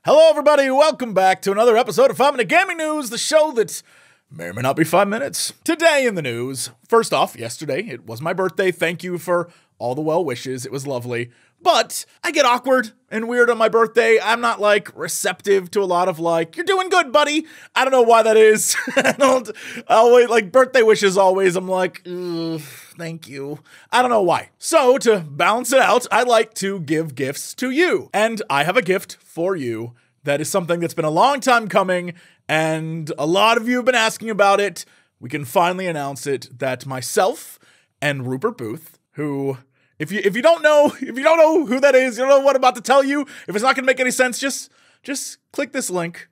Hello, everybody. Welcome back to another episode of 5 Minute Gaming News, the show that may or may not be 5 minutes. Today in the news, first off, yesterday, it was my birthday. Thank you for all the well wishes. It was lovely. But I get awkward and weird on my birthday. I'm not like receptive to a lot of like, you're doing good, buddy. I don't know why that is. I don't always like birthday wishes always. I'm like, thank you. I don't know why. So to balance it out, I like to give gifts to you. And I have a gift for you that is something that's been a long time coming. And a lot of you have been asking about it. We can finally announce it that myself and Rupert Booth, who... If you don't know who that is, you don't know what I'm about to tell you, if it's not going to make any sense, just click this link.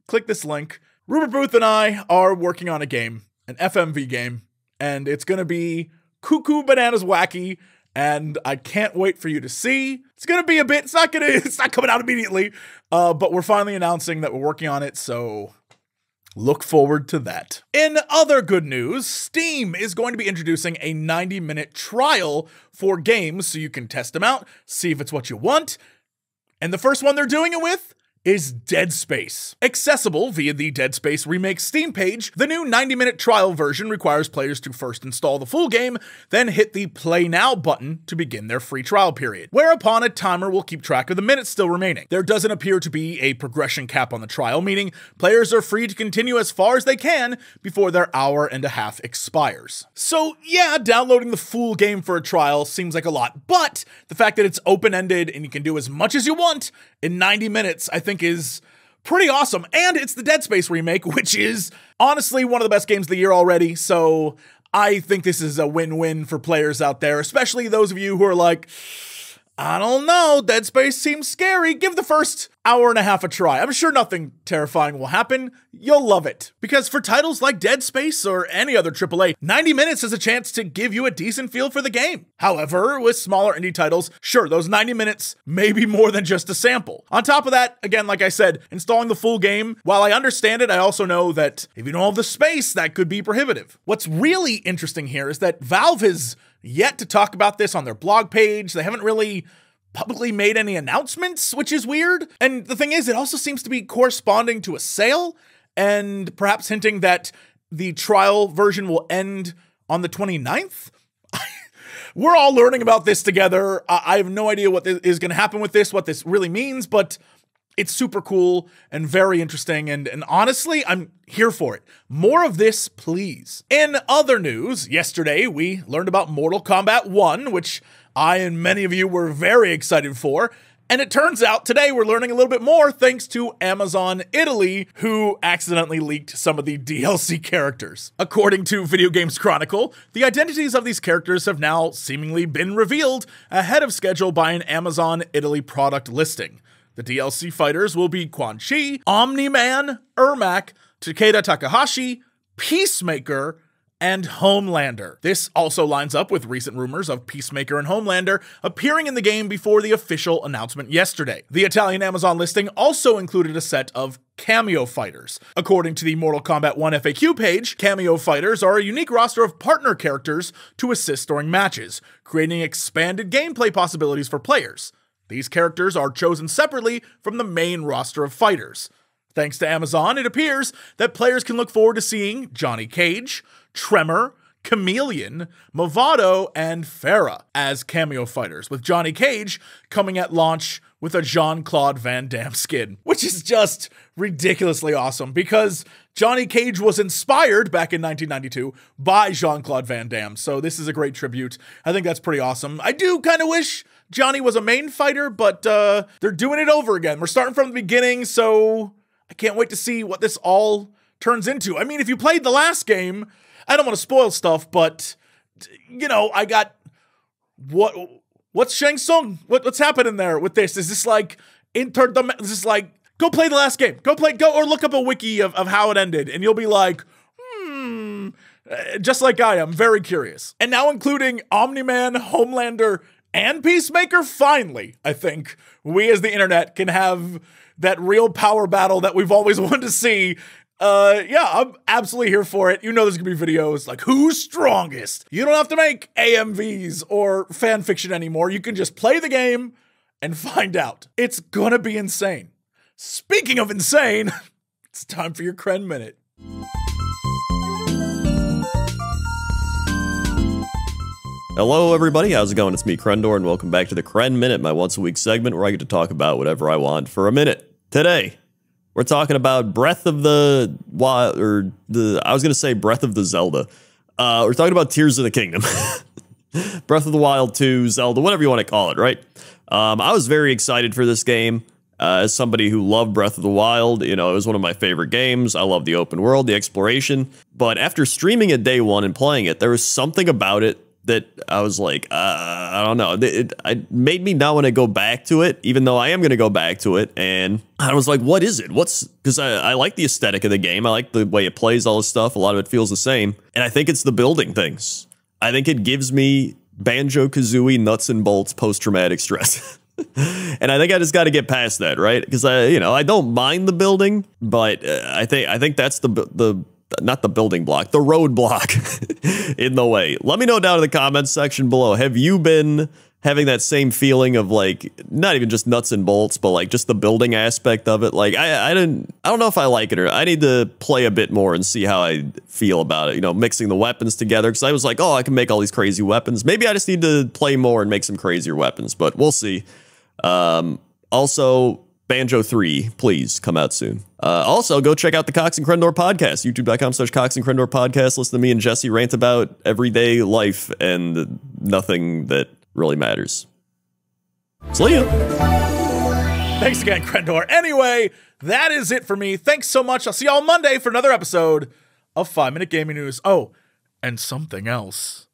Click this link. Rupert Booth and I are working on a game, an FMV game, and it's going to be cuckoo bananas wacky, and I can't wait for you to see. It's going to be a bit, it's not coming out immediately, but we're finally announcing that we're working on it, so look forward to that. In other good news, Steam is going to be introducing a 90-minute trial for games so you can test them out, see if it's what you want. And the first one they're doing it with is Dead Space. Accessible via the Dead Space Remake Steam page, the new 90-minute trial version requires players to first install the full game, then hit the Play Now button to begin their free trial period, whereupon a timer will keep track of the minutes still remaining. There doesn't appear to be a progression cap on the trial, meaning players are free to continue as far as they can before their hour and a half expires. So yeah, downloading the full game for a trial seems like a lot, but the fact that it's open-ended and you can do as much as you want in 90 minutes, I think is pretty awesome. And it's the Dead Space remake, which is honestly one of the best games of the year already. So I think this is a win-win for players out there, especially those of you who are like, I don't know, Dead Space seems scary. Give the first hour and a half a try. I'm sure nothing terrifying will happen. You'll love it. Because for titles like Dead Space or any other AAA, 90 minutes is a chance to give you a decent feel for the game. However, with smaller indie titles, sure, those 90 minutes may be more than just a sample. On top of that, again, like I said, installing the full game, while I understand it, I also know that if you don't have the space, that could be prohibitive. What's really interesting here is that Valve has yet to talk about this on their blog page. They haven't really publicly made any announcements, which is weird. And the thing is, it also seems to be corresponding to a sale and perhaps hinting that the trial version will end on the 29th. We're all learning about this together. I have no idea what is going to happen with this, what this really means, but it's super cool and very interesting, and honestly, I'm here for it. More of this, please. In other news, yesterday we learned about Mortal Kombat 1, which I and many of you were very excited for, and it turns out today we're learning a little bit more thanks to Amazon Italy, who accidentally leaked some of the DLC characters. According to Video Games Chronicle, the identities of these characters have now seemingly been revealed ahead of schedule by an Amazon Italy product listing. The DLC fighters will be Quan Chi, Omni-Man, Ermac, Takeda Takahashi, Peacemaker, and Homelander. This also lines up with recent rumors of Peacemaker and Homelander appearing in the game before the official announcement yesterday. The Italian Amazon listing also included a set of cameo fighters. According to the Mortal Kombat 1 FAQ page, cameo fighters are a unique roster of partner characters to assist during matches, creating expanded gameplay possibilities for players. These characters are chosen separately from the main roster of fighters. Thanks to Amazon, it appears that players can look forward to seeing Johnny Cage, Tremor, Chameleon, Movado, and Farah as cameo fighters, with Johnny Cage coming at launch with a Jean-Claude Van Damme skin, which is just ridiculously awesome because Johnny Cage was inspired back in 1992 by Jean-Claude Van Damme, so this is a great tribute. I think that's pretty awesome. I do kind of wish Johnny was a main fighter, but they're doing it over again. We're starting from the beginning, so I can't wait to see what this all turns into. I mean, if you played the last game, I don't want to spoil stuff, but, you know, I got... What's Shang Tsung? What's happening there with this? Is this like... Is this like... Go play the last game. Go or look up a wiki of how it ended, and you'll be like, just like I am, very curious. And now including Omni-Man, Homelander, and Peacemaker, finally, I think, we as the internet can have that real power battle that we've always wanted to see. Yeah, I'm absolutely here for it. You know there's gonna be videos like, who's strongest? You don't have to make AMVs or fan fiction anymore. You can just play the game and find out. It's gonna be insane. Speaking of insane, it's time for your Kren Minute. Hello, everybody. How's it going? It's me, Krendor, and welcome back to the Kren Minute, my once-a-week segment where I get to talk about whatever I want for a minute. Today, we're talking about Breath of the Wild, I was going to say Breath of the Zelda. We're talking about Tears of the Kingdom. Breath of the Wild 2, Zelda, whatever you want to call it, right? I was very excited for this game. As somebody who loved Breath of the Wild, you know, it was one of my favorite games. I love the open world, the exploration. But after streaming it day one and playing it, there was something about it that I was like, I don't know. It made me not want to go back to it, even though I am going to go back to it. And I was like, what is it? Because I like the aesthetic of the game. I like the way it plays all this stuff. A lot of it feels the same. And I think it's the building things. I think it gives me Banjo-Kazooie nuts and bolts post-traumatic stress. And I think I just got to get past that, right? Because I don't mind the building, but I think that's not the building block, the roadblock in the way. Let me know down in the comments section below. Have you been having that same feeling of like, not even just nuts and bolts, but like just the building aspect of it? Like, I don't know if I like it, or I need to play a bit more and see how I feel about it. You know, mixing the weapons together, because I was like, oh, I can make all these crazy weapons. Maybe I just need to play more and make some crazier weapons, but we'll see. Also, Banjo 3, please come out soon. Also, go check out the Cox and Krendor podcast, youtube.com/Cox and Krendor podcast. Listen to me and Jesse rant about everyday life and nothing that really matters. See ya. Thanks again, Krendor. Anyway, that is it for me. Thanks so much. I'll see y'all Monday for another episode of 5 Minute Gaming News. Oh, and something else.